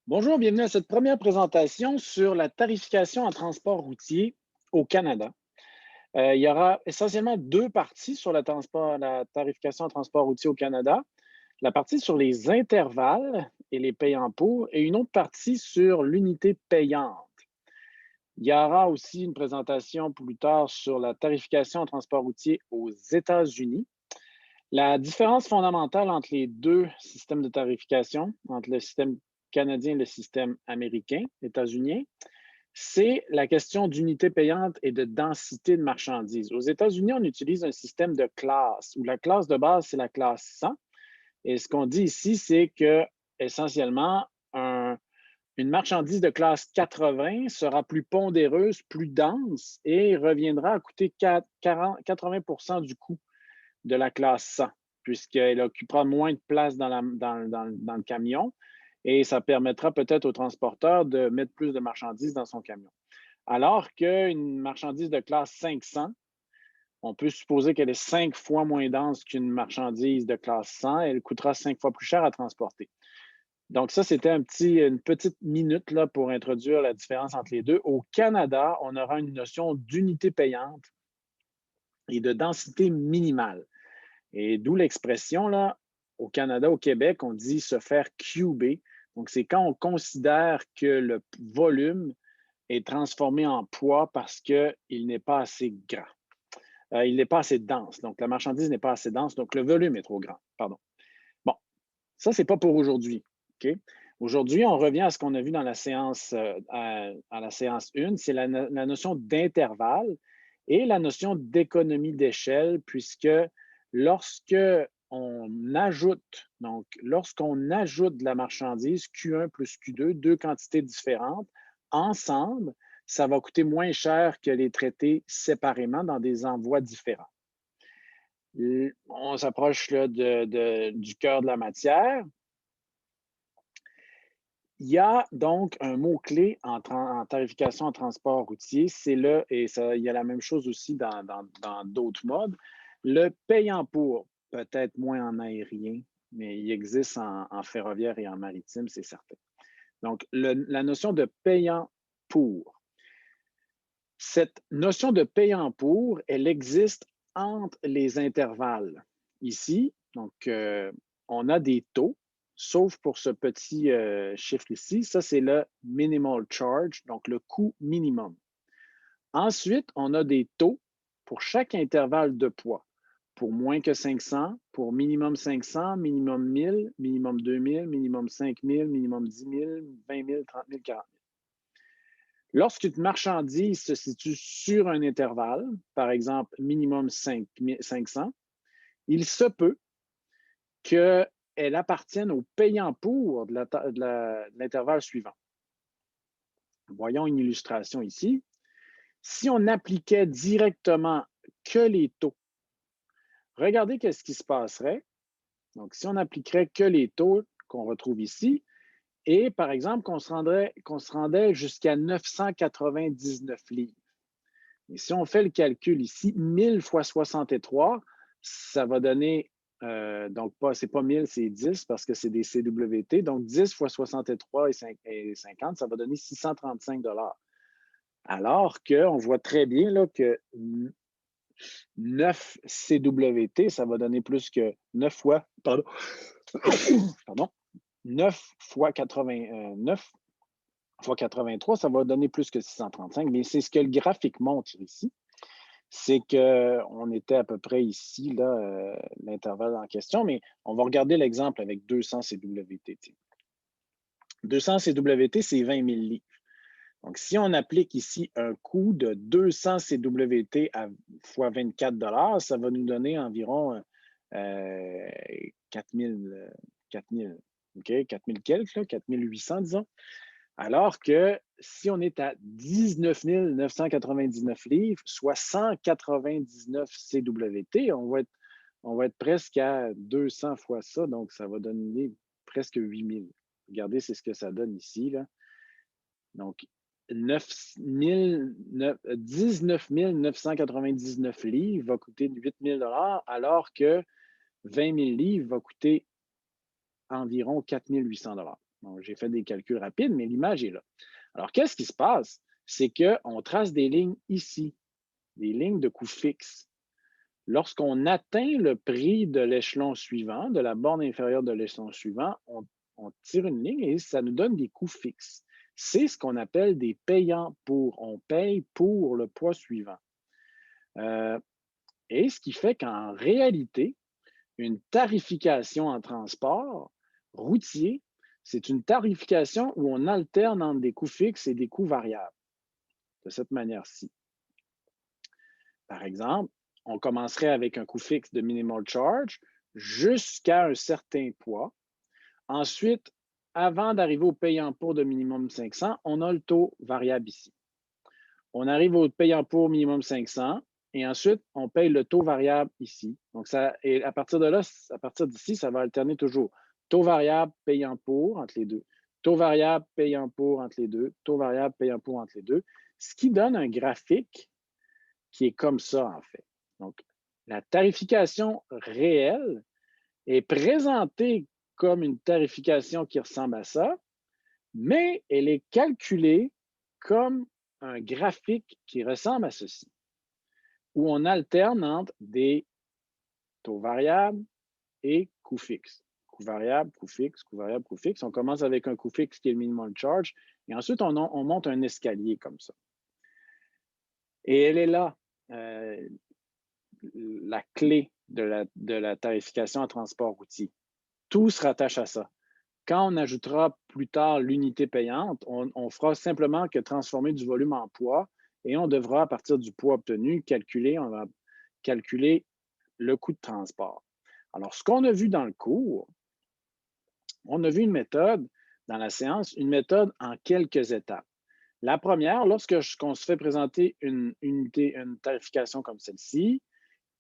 Bonjour, bienvenue à cette première présentation sur la tarification en transport routier au Canada. Il y aura essentiellement deux parties sur la tarification en transport routier au Canada. La partie sur les intervalles et les payants pour, et une autre partie sur l'unité payante. Il y aura aussi une présentation plus tard sur la tarification en transport routier aux États-Unis. La différence fondamentale entre les deux systèmes de tarification, entre le système canadien et le système américain, états-unien, c'est la question d'unité payante et de densité de marchandises. Aux États-Unis, on utilise un système de classe où la classe de base, c'est la classe 100. Et ce qu'on dit ici, c'est que essentiellement, une marchandise de classe 80 sera plus pondéreuse, plus dense et reviendra à coûter 80 du coût de la classe 100, puisqu'elle occupera moins de place dans le camion et ça permettra peut-être au transporteur de mettre plus de marchandises dans son camion. Alors qu'une marchandise de classe 500, on peut supposer qu'elle est 5 fois moins dense qu'une marchandise de classe 100, elle coûtera 5 fois plus cher à transporter. Donc ça, c'était une petite minute là, pour introduire la différence entre les deux. Au Canada, on aura une notion d'unité payante et de densité minimale. Et d'où l'expression, là, au Canada, au Québec, on dit se faire cuber. Donc, c'est quand on considère que le volume est transformé en poids parce qu'il n'est pas assez grand. Il n'est pas assez dense. Donc, la marchandise n'est pas assez dense. Donc, le volume est trop grand. Pardon. Bon, ça, c'est pas pour aujourd'hui. OK? Aujourd'hui, on revient à ce qu'on a vu dans la séance, à la séance 1, c'est la notion d'intervalle et la notion d'économie d'échelle, puisque lorsque lorsqu'on ajoute de la marchandise Q1 plus Q2, deux quantités différentes, ensemble, ça va coûter moins cher que les traiter séparément dans des envois différents. On s'approche là, du cœur de la matière. Il y a donc un mot-clé en tarification en transport routier, c'est et ça, il y a la même chose aussi dans d'autres modes, le payant pour, peut-être moins en aérien, mais il existe en ferroviaire et en maritime, c'est certain. Donc, la notion de payant pour. Cette notion de payant pour, elle existe entre les intervalles. Ici, donc, on a des taux, sauf pour ce petit chiffre ici. Ça, c'est le minimal charge, donc le coût minimum. Ensuite, on a des taux pour chaque intervalle de poids. Pour moins que 500, pour minimum 500, minimum 1000, minimum 2000, minimum 5000, minimum 10 000, 20 000, 30 000, 40 000. Lorsqu'une marchandise se situe sur un intervalle, par exemple minimum 500, il se peut qu'elle appartienne au payant pour de l'intervalle suivant. Voyons une illustration ici. Si on appliquait directement que les taux, regardez qu'est-ce qui se passerait. Donc, si on appliquerait que les taux qu'on retrouve ici, et par exemple qu'on se rendait jusqu'à 999 livres. Et si on fait le calcul ici, 1000 fois 63, ça va donner, donc c'est pas 1000, c'est 10 parce que c'est des CWT. Donc 10 fois 63 et 50, ça va donner 635 Alors qu'on voit très bien là, que 9 CWT, ça va donner plus que 9 fois, pardon, pardon 9 fois 89 fois 83, ça va donner plus que 635. Mais c'est ce que le graphique montre ici. C'est qu'on était à peu près ici, là, l'intervalle en question, mais on va regarder l'exemple avec 200 CWT. 200 CWT, c'est 20 000 livres. Donc, si on applique ici un coût de 200 CWT fois 24 ça va nous donner environ 4 000, OK, 4 000 quelques, là, 4 800, disons. Alors que si on est à 19 999 livres, soit 199 CWT, on va être presque à 200 fois ça, donc ça va donner presque 8 000. Regardez, c'est ce que ça donne ici, là. Donc, 19 999 livres va coûter 8 000 alors que 20 000 livres va coûter environ 4 800 Bon, j'ai fait des calculs rapides, mais l'image est là. Alors, qu'est-ce qui se passe? C'est qu'on trace des lignes ici, des lignes de coûts fixes. Lorsqu'on atteint le prix de l'échelon suivant, de la borne inférieure de l'échelon suivant, on tire une ligne et ça nous donne des coûts fixes. C'est ce qu'on appelle des payants pour. On paye pour le poids suivant. Euh, et ce qui fait qu'en réalité, une tarification en transport routier, c'est une tarification où on alterne entre des coûts fixes et des coûts variables, de cette manière-ci. Par exemple, on commencerait avec un coût fixe de minimal charge jusqu'à un certain poids. Ensuite, avant d'arriver au payant pour de minimum 500, on a le taux variable ici. On arrive au payant pour minimum 500 et ensuite, on paye le taux variable ici. Donc, et à partir de là, à partir d'ici, ça va alterner toujours. Taux variable, payant pour entre les deux. Taux variable, payant pour entre les deux. Taux variable, payant pour entre les deux. Ce qui donne un graphique qui est comme ça, en fait. Donc, la tarification réelle est présentée comme une tarification qui ressemble à ça, mais elle est calculée comme un graphique qui ressemble à ceci, où on alterne entre des taux variables et coûts fixes. Coût variable, coût fixe, coût variable, coût fixe. On commence avec un coût fixe qui est le minimum charge, et ensuite on monte un escalier comme ça. Et elle est là, la clé de la tarification en transport routier. Tout se rattache à ça. Quand on ajoutera plus tard l'unité payante, on fera simplement que transformer du volume en poids et on devra, à partir du poids obtenu, on va calculer le coût de transport. Alors, ce qu'on a vu dans le cours, on a vu une méthode dans la séance, une méthode en quelques étapes. La première, lorsqu'on se fait présenter une unité, une tarification comme celle-ci,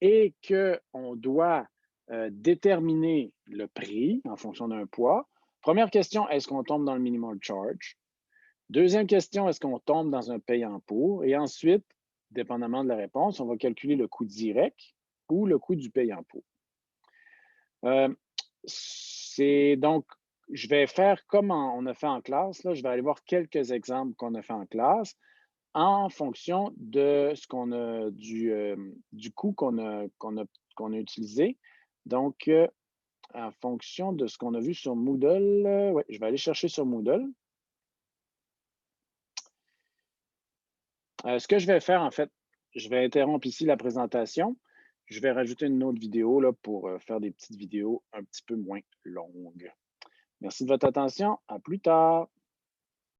et qu'on doit déterminer le prix en fonction d'un poids. Première question, est-ce qu'on tombe dans le minimum charge? Deuxième question, est-ce qu'on tombe dans un payant pour? Et ensuite, dépendamment de la réponse, on va calculer le coût direct ou le coût du payant pour. C'est donc, je vais faire comme on a fait en classe, là, je vais aller voir quelques exemples qu'on a fait en classe en fonction de ce qu'on a du coût qu'on a utilisé. Donc, en fonction de ce qu'on a vu sur Moodle, ouais, je vais aller chercher sur Moodle. Ce que je vais faire, en fait, je vais interrompre ici la présentation. Je vais rajouter une autre vidéo là, pour faire des petites vidéos un petit peu moins longues. Merci de votre attention. À plus tard.